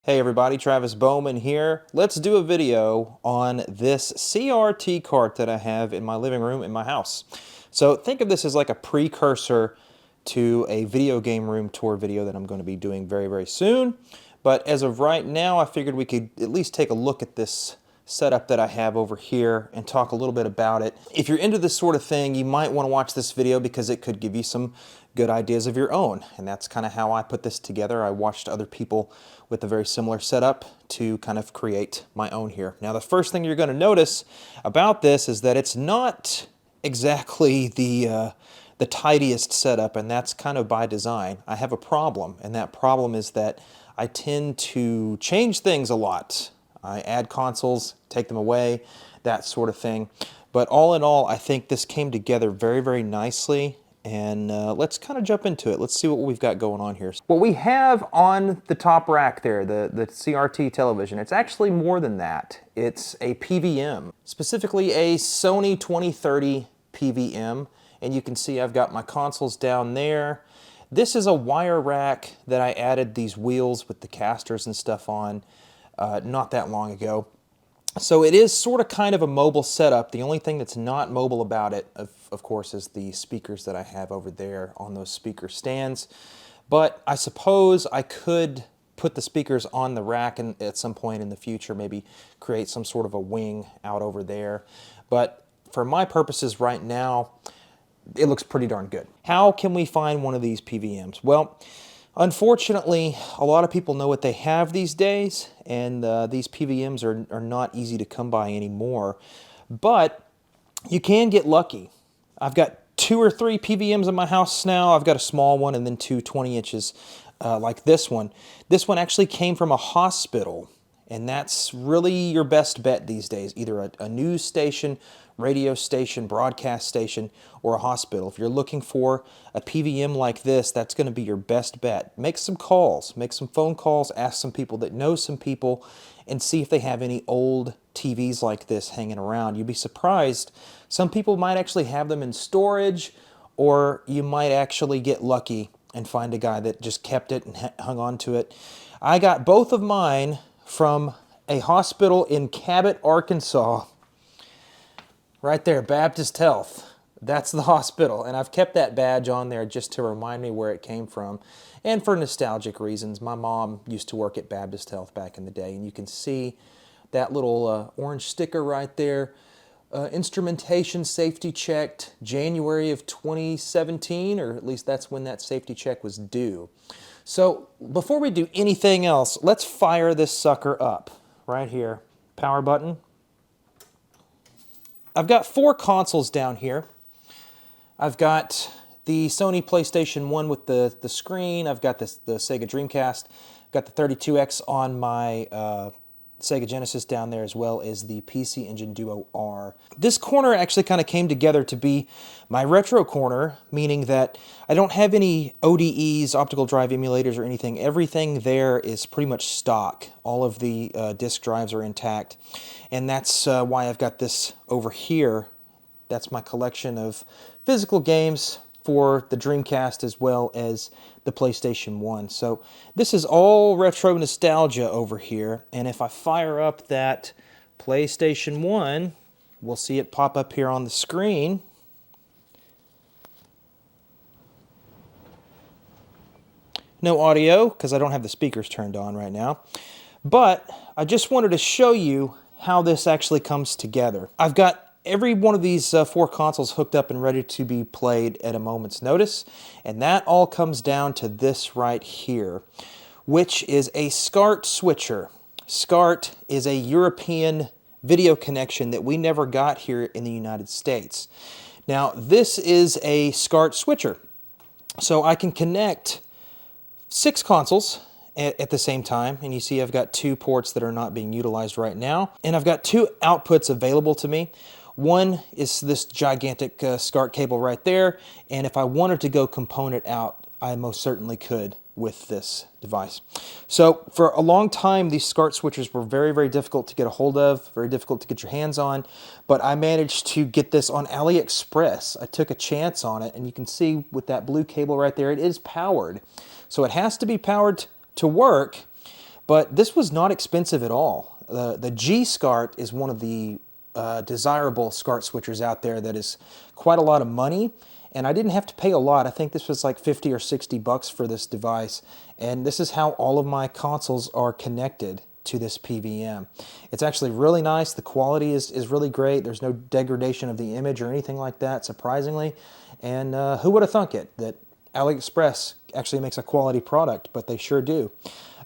Hey everybody, Travis Bowman here. Let's do a video on this CRT cart that I have in my living room in my house. So think of this as like a precursor to a video game room tour video that I'm going to be doing very, very soon. But as of right now, I figured we could at least take a look at this setup that I have over here and talk a little bit about it. If you're into this sort of thing, you might want to watch this video because it could give you some good ideas of your own. And that's kind of how I put this together. I watched other people with a very similar setup to kind of create my own here. Now, the first thing you're going to notice about this is that it's not exactly the tidiest setup, and that's kind of by design. I have a problem, and that problem is that I tend to change things a lot. I add consoles, take them away, that sort of thing. But all in all, I think this came together very, very nicely. And let's kind of jump into it. Let's see what we've got going on here. What we have on the top rack there, the CRT television, it's actually more than that. It's a PVM, specifically a Sony 2030 PVM. And you can see I've got my consoles down there. This is a wire rack that I added these wheels with the casters and stuff on not that long ago. So it is sort of kind of a mobile setup. The only thing that's not mobile about it, of course, is the speakers that I have over there on those speaker stands. But I suppose I could put the speakers on the rack and at some point in the future maybe create some sort of a wing out over there. But for my purposes right now, it looks pretty darn good. How can we find one of these PVMs? Well, unfortunately, a lot of people know what they have these days, and these PVMs are not easy to come by anymore. But you can get lucky. I've got 2 or 3 PVMs in my house now. I've got a small one and then 2 20 inches like this one. This one actually came from a hospital, and that's really your best bet these days, either a news station, radio station, broadcast station, or a hospital. If you're looking for a PVM like this, that's going to be your best bet. Make some calls, make some phone calls, ask some people that know some people, and see if they have any old TVs like this hanging around. You'd be surprised. Some people might actually have them in storage, or you might actually get lucky and find a guy that just kept it and hung on to it. I got both of mine from a hospital in Cabot, Arkansas. Right there, Baptist Health. That's the hospital. And I've kept that badge on there just to remind me where it came from. And for nostalgic reasons, my mom used to work at Baptist Health back in the day. And you can see that little orange sticker right there. Instrumentation safety checked January of 2017, or at least that's when that safety check was due. So before we do anything else, let's fire this sucker up right here. Power button. I've got 4 consoles down here. I've got the Sony PlayStation 1 with the screen. I've got the Sega Dreamcast. I've got the 32X on my Sega Genesis down there, as well as the PC Engine Duo R. This corner actually kind of came together to be my retro corner, meaning that I don't have any ODEs, optical drive emulators, or anything. Everything there is pretty much stock. All of the disk drives are intact, and that's why I've got this over here. That's my collection of physical games for the Dreamcast as well as the PlayStation 1. So this is all retro nostalgia over here, and if I fire up that PlayStation 1, we'll see it pop up here on the screen. No audio because I don't have the speakers turned on right now, but I just wanted to show you how this actually comes together. I've got every one of these 4 consoles hooked up and ready to be played at a moment's notice, and that all comes down to this right here, which is a Scart Switcher. Scart is a European video connection that we never got here in the United States. Now, this is a Scart Switcher, so I can connect 6 consoles at the same time, and you see I've got 2 ports that are not being utilized right now, and I've got 2 outputs available to me. One is this gigantic SCART cable right there, and if I wanted to go component out, I most certainly could with this device. So for a long time, these SCART switchers were very, very difficult to get a hold of, very difficult to get your hands on, but I managed to get this on AliExpress. I took a chance on it, and you can see with that blue cable right there, it is powered. So it has to be powered to work, But this was not expensive at all. The G Scart is one of the desirable Scart switchers out there that is quite a lot of money, and I didn't have to pay a lot. I think this was like 50 or 60 bucks for this device, and this is how all of my consoles are connected to this PVM. It's actually really nice. The quality is really great. There's no degradation of the image or anything like that, surprisingly. And who would have thunk it that AliExpress actually makes a quality product, but they sure do.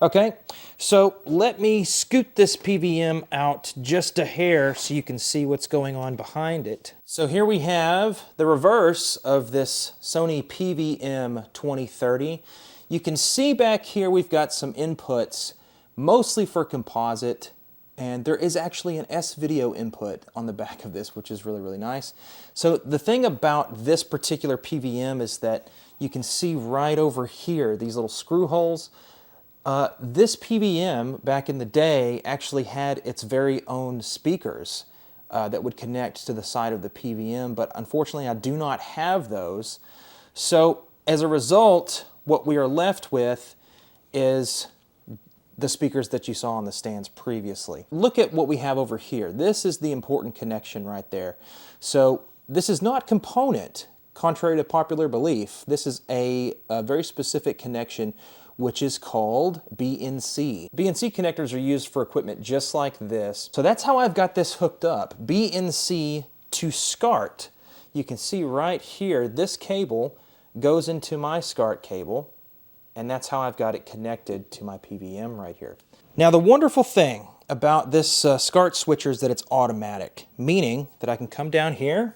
Okay, so let me scoot this PVM out just a hair so you can see what's going on behind it. So here we have the reverse of this Sony PVM 2030. You can see back here we've got some inputs, mostly for composite, and there is actually an S-video input on the back of this, which is really, really nice. So the thing about this particular PVM is that you can see right over here, these little screw holes. This PVM, back in the day, actually had its very own speakers that would connect to the side of the PVM, but unfortunately I do not have those. So as a result, what we are left with is the speakers that you saw on the stands previously. Look at what we have over here. This is the important connection right there. So this is not component, contrary to popular belief. This is a very specific connection which is called BNC. BNC connectors are used for equipment just like this. So that's how I've got this hooked up. BNC to SCART. You can see right here, this cable goes into my SCART cable, and that's how I've got it connected to my PVM right here. Now the wonderful thing about this SCART switcher is that it's automatic, meaning that I can come down here,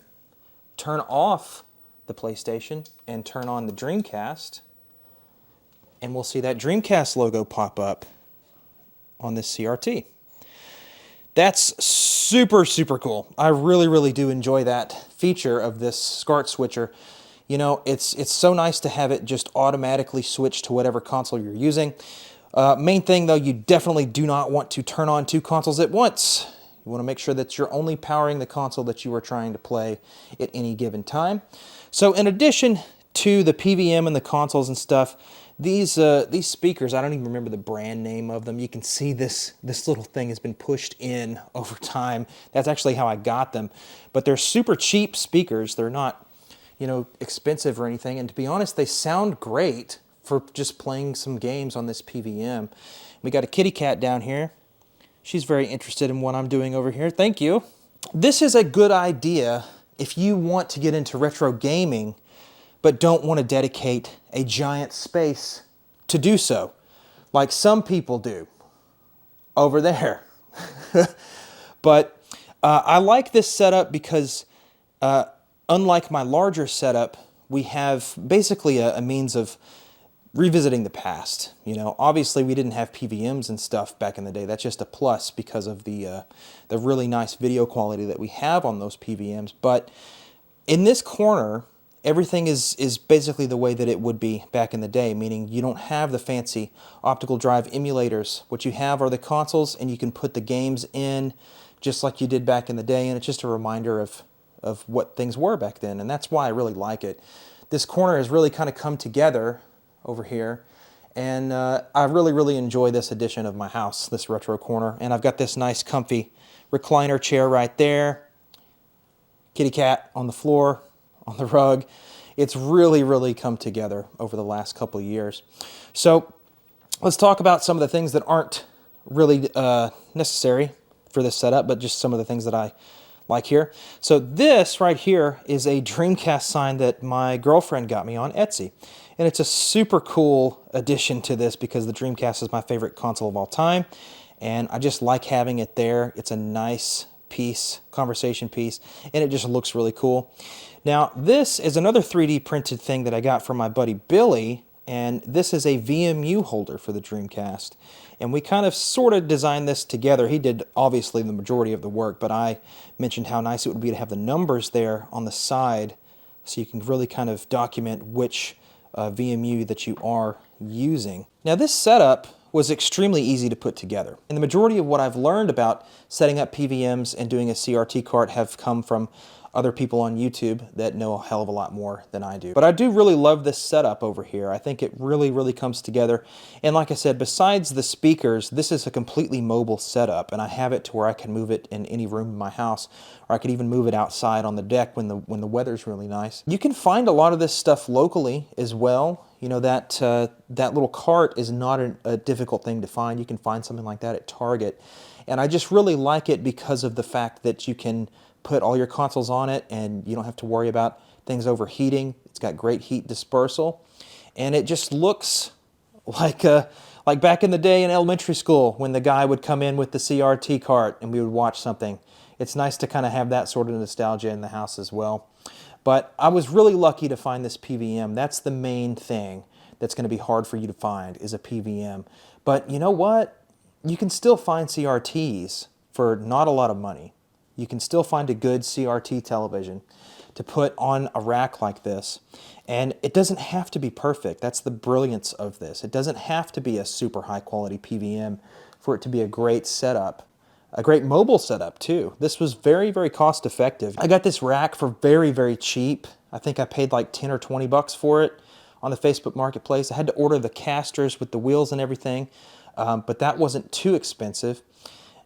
turn off the PlayStation, and turn on the Dreamcast, and we'll see that Dreamcast logo pop up on this CRT. That's super, super cool. I really, really do enjoy that feature of this SCART switcher. You know, it's so nice to have it just automatically switch to whatever console you're using. Main thing though, you definitely do not want to turn on two consoles at once. You want to make sure that you're only powering the console that you are trying to play at any given time. So in addition to the PVM and the consoles and stuff, these speakers, I don't even remember the brand name of them. You can see this little thing has been pushed in over time. That's actually how I got them. But they're super cheap speakers. They're not, you know, expensive or anything. And to be honest, they sound great for just playing some games on this PVM. We got a kitty cat down here. She's very interested in what I'm doing over here. Thank you. This is a good idea if you want to get into retro gaming but don't want to dedicate a giant space to do so, like some people do over there. But I like this setup because unlike my larger setup, we have basically a means of revisiting the past. You know, obviously we didn't have PVMs and stuff back in the day. That's just a plus because of the really nice video quality that we have on those PVMs. But in this corner, everything is basically the way that it would be back in the day, meaning you don't have the fancy optical drive emulators. What you have are the consoles, and you can put the games in just like you did back in the day, and it's just a reminder of what things were back then, and that's why I really like it. This corner has really kind of come together over here, and I really, really enjoy this edition of my house, this retro corner. And I've got this nice comfy recliner chair right there, kitty cat on the floor, on the rug. It's really, really come together over the last couple of years. So let's talk about some of the things that aren't really necessary for this setup, but just some of the things that I like here. So this right here is a Dreamcast sign that my girlfriend got me on Etsy. And it's a super cool addition to this because the Dreamcast is my favorite console of all time. And I just like having it there. It's a nice piece, conversation piece, and it just looks really cool. Now, this is another 3D printed thing that I got from my buddy Billy, and this is a VMU holder for the Dreamcast. And we kind of sort of designed this together. He did obviously the majority of the work, but I mentioned how nice it would be to have the numbers there on the side so you can really kind of document which VMU that you are using. Now, this setup was extremely easy to put together. And the majority of what I've learned about setting up PVMs and doing a CRT cart have come from other people on YouTube that know a hell of a lot more than I do. But I do really love this setup over here. I think it really, really comes together. And like I said, besides the speakers, this is a completely mobile setup, and I have it to where I can move it in any room in my house, or I could even move it outside on the deck when the weather's really nice. You can find a lot of this stuff locally as well. You know, that little cart is not a difficult thing to find. You can find something like that at Target. And I just really like it because of the fact that you can put all your consoles on it and you don't have to worry about things overheating. It's got great heat dispersal. And it just looks like back in the day in elementary school when the guy would come in with the CRT cart and we would watch something. It's nice to kind of have that sort of nostalgia in the house as well. But I was really lucky to find this PVM. That's the main thing that's going to be hard for you to find, is a PVM. But you know what? You can still find CRTs for not a lot of money. You can still find a good CRT television to put on a rack like this. And it doesn't have to be perfect. That's the brilliance of this. It doesn't have to be a super high quality PVM for it to be a great setup. A great mobile setup too. This was very, very cost effective. I got this rack for very, very cheap. I think I paid like 10 or 20 bucks for it on the Facebook Marketplace. I had to order the casters with the wheels and everything, but that wasn't too expensive.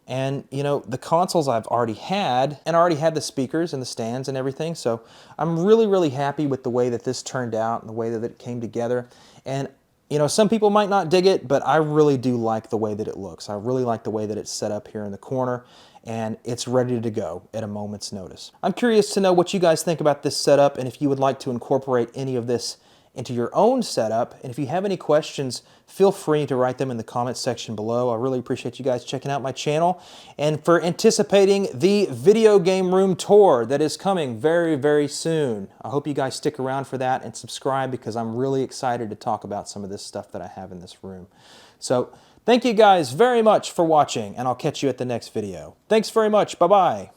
And you know, the consoles I've already had, and I already had the speakers and the stands and everything, so I'm really, really happy with the way that this turned out and the way that it came together. And you know, some people might not dig it, but I really do like the way that it looks. I really like the way that it's set up here in the corner, and it's ready to go at a moment's notice. I'm curious to know what you guys think about this setup, and if you would like to incorporate any of this into your own setup. And if you have any questions, feel free to write them in the comments section below. I really appreciate you guys checking out my channel and for anticipating the video game room tour that is coming very, very soon. I hope you guys stick around for that and subscribe, because I'm really excited to talk about some of this stuff that I have in this room. So thank you guys very much for watching, and I'll catch you at the next video. Thanks very much. Bye-bye.